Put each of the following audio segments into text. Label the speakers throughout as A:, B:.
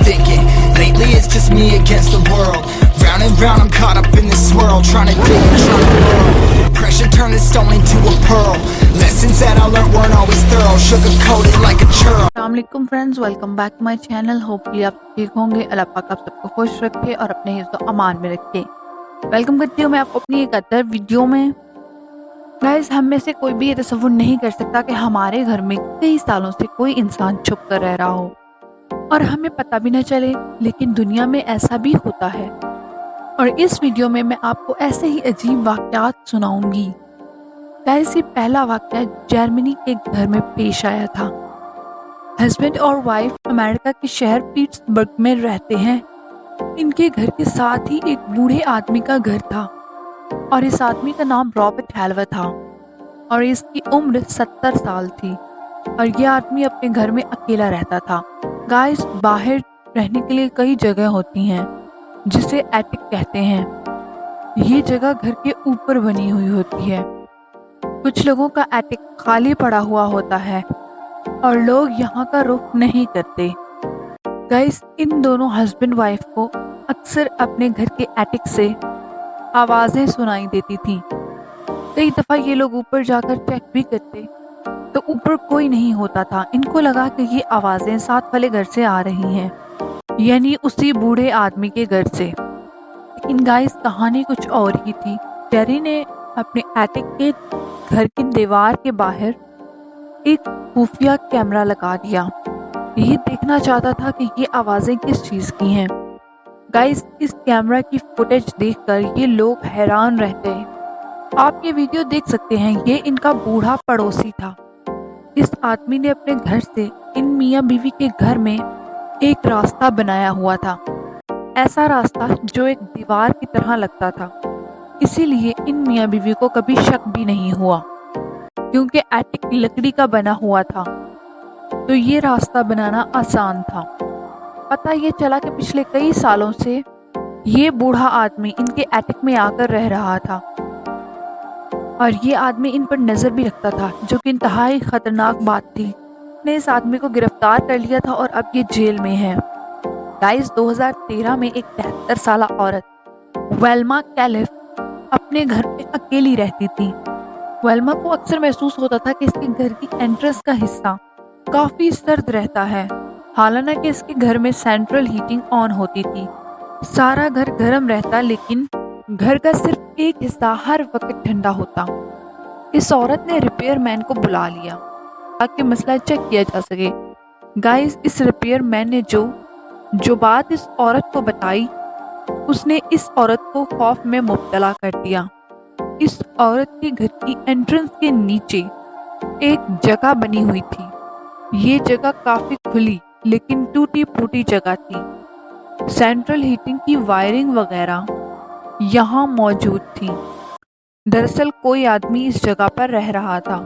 A: thinking. Lately it's just me against the world. Round and round I'm caught up in this swirl, trying to dig and trying to whirl. Pressure turned this stone into a pearl. Lessons that I learned weren't always thorough, sugar-coated like a churl.
B: अस्सलामुअलैकुम friends, welcome back to my channel. Hopefully आप ठीक होंगे। अल्लाह पाक आप सबको खुश रखे और अपने हिफ्ज़ व अमान में रखे। वेलकम करती हूँ मैं आपको अपनी एक अदर वीडियो में। गाइस, हम में से कोई भी ये तसव्वुर नहीं कर सकता कि हमारे घर में कई सालों से कोई इंसान छुप कर रह रहा हो और हमें पता भी न चले, लेकिन दुनिया में ऐसा भी होता है। और इस वीडियो में मैं आपको ऐसे ही अजीब वाक़यात सुनाऊंगी। गाइस, ये पहला वाक़या जर्मनी के घर में पेश आया था। हस्बैंड और वाइफ अमेरिका के शहर पिट्सबर्ग में रहते हैं। इनके घर के साथ ही एक बूढ़े आदमी का घर था और इस आदमी का नाम रॉबर्ट हेल्वर था और इसकी उम्र 70 साल थी और यह आदमी अपने घर में अकेला रहता था। गाइस, बाहर रहने के लिए कई जगह होती हैं जिसे एटिक कहते हैं। ये जगह घर के ऊपर बनी हुई होती है। कुछ लोगों का एटिक खाली पड़ा हुआ होता है और लोग यहाँ का रुख नहीं करते। गाइस, इन दोनों हस्बैंड वाइफ को अक्सर अपने घर के एटिक से आवाज़ें सुनाई देती थीं। कई दफ़ा ये लोग ऊपर जाकर चेक भी करते तो ऊपर कोई नहीं होता था। इनको लगा कि ये आवाज़ें साथ वाले घर से आ रही हैं, यानी उसी बूढ़े आदमी के घर से। लेकिन गाइस, कहानी कुछ और ही थी। जेरी ने अपने एटिक के घर की दीवार के बाहर एक खुफिया कैमरा लगा दिया। ये देखना चाहता था कि ये आवाज़ें किस चीज़ की हैं। गाइस, इस कैमरा की फुटेज देखकर ये लोग हैरान रह गए। आप ये वीडियो देख सकते हैं। ये इनका बूढ़ा पड़ोसी था। इस आदमी ने अपने घर से इन मियाँ बीवी के घर में एक रास्ता बनाया हुआ था, ऐसा रास्ता जो एक दीवार की तरह लगता था। इसीलिए इन मियाँ बीवी को कभी शक भी नहीं हुआ, क्योंकि एटिक लकड़ी का बना हुआ था तो ये रास्ता बनाना आसान था। पता ये चला कि पिछले कई सालों से ये बूढ़ा आदमी इनके एटिक में आकर रह रहा था और ये आदमी इन पर नज़र भी रखता था, जो कि इंतहाई खतरनाक बात थी। ने इस आदमी को गिरफ्तार कर लिया था और अब ये जेल में है। गाइस, 2013 में एक 73 साल औरत वेल्मा कैलिफ अपने घर में अकेली रहती थी। वेल्मा को अक्सर महसूस होता था कि इसके घर की एंट्रेंस का हिस्सा काफी सर्द रहता है, हालांकि इसके घर में सेंट्रल हीटिंग ऑन होती थी। सारा घर गर्म रहता, लेकिन घर का सिर्फ एक हिस्सा हर वक्त ठंडा होता। इस औरत ने रिपेयर मैन को बुला लिया ताकि मसला चेक किया जा सके। गाइस, इस रिपेयर मैन ने जो बात इस औरत को बताई, उसने इस औरत को खौफ में मुब्तला कर दिया। इस औरत के घर की एंट्रेंस के नीचे एक जगह बनी हुई थी। ये जगह काफी खुली लेकिन टूटी फूटी जगह थी। सेंट्रल हीटिंग की वायरिंग वगैरह यहाँ मौजूद थी। दरअसल कोई आदमी इस जगह पर रह रहा था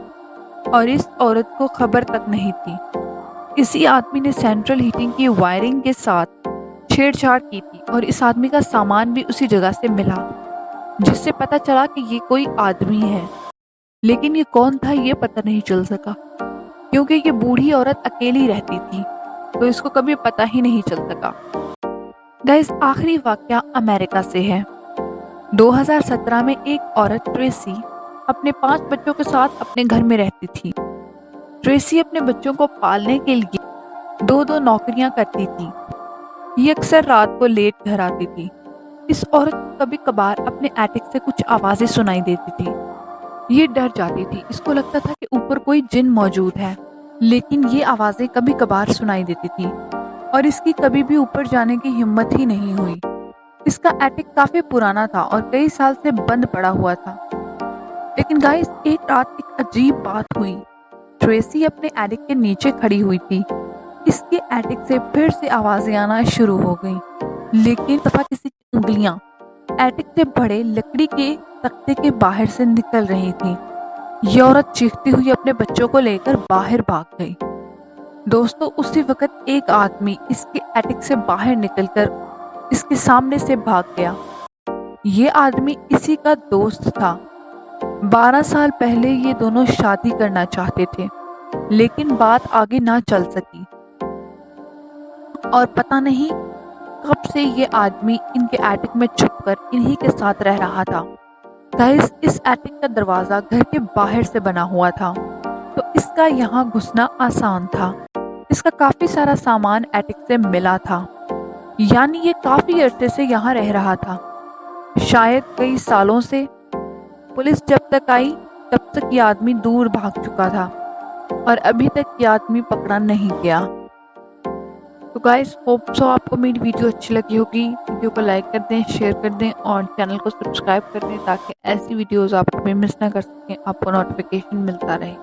B: और इस औरत को खबर तक नहीं थी। इसी आदमी ने सेंट्रल हीटिंग की वायरिंग के साथ छेड़छाड़ की थी और इस आदमी का सामान भी उसी जगह से मिला, जिससे पता चला कि ये कोई आदमी है। लेकिन ये कौन था ये पता नहीं चल सका, क्योंकि ये बूढ़ी औरत अकेली रहती थी तो इसको कभी पता ही नहीं चल सका। गाइस, आखिरी वाकया अमेरिका से है। 2017 में एक औरत ट्रेसी अपने 5 बच्चों के साथ अपने घर में रहती थी। ट्रेसी अपने बच्चों को पालने के लिए 2-2 नौकरियां करती थी। ये अक्सर रात को लेट घर आती थी। इस औरत को कभी कभार अपने एटिक से कुछ आवाजें सुनाई देती थी। ये डर जाती थी। इसको लगता था कि ऊपर कोई जिन मौजूद है, लेकिन ये आवाजें कभी कभार सुनाई देती थी और इसकी कभी भी ऊपर जाने की हिम्मत ही नहीं हुई। इसका एटिक काफी पुराना था और कई साल से बंद पड़ा हुआ था। लेकिन गाइस, एक रात एक अजीब बात हुई। ट्रेसी अपने एटिक के नीचे खड़ी हुई थी। इसके एटिक से फिर से आवाजें आना शुरू हो गई, लेकिन दफा किसी की उंगलियां एटिक से बड़े लकड़ी के तख्ते के बाहर से निकल रही थी। ये औरत चीखती हुई अपने बच्चों को लेकर बाहर भाग गई। दोस्तों, उसी वक्त एक आदमी इसके एटिक से बाहर निकलकर इसके सामने से भाग गया। ये आदमी इसी का दोस्त था। 12 साल पहले ये दोनों शादी करना चाहते थे, लेकिन बात आगे ना चल सकी। اور پتہ نہیں کب سے یہ آدمی ان کے ایٹک میں چھپ کر انہی کے ساتھ رہ رہا تھا۔ گائز اس ایٹک کا دروازہ گھر کے باہر سے بنا ہوا تھا تو اس کا یہاں گھسنا آسان تھا۔ اس کا کافی سارا سامان ایٹک سے ملا تھا، یعنی یہ کافی عرصے سے یہاں رہ رہا تھا، شاید کئی سالوں سے۔ پولیس جب تک آئی تب تک یہ آدمی دور بھاگ چکا تھا اور ابھی تک یہ آدمی پکڑا نہیں گیا۔ تو گائز ہوپ سو آپ کو میری ویڈیو اچھی لگی ہوگی۔ ویڈیو کو لائک کر دیں، شیئر کر دیں اور چینل کو سبسکرائب کر دیں تاکہ ایسی ویڈیوز آپ کبھی مس نہ کر سکیں، آپ کو نوٹیفیکیشن ملتا رہے۔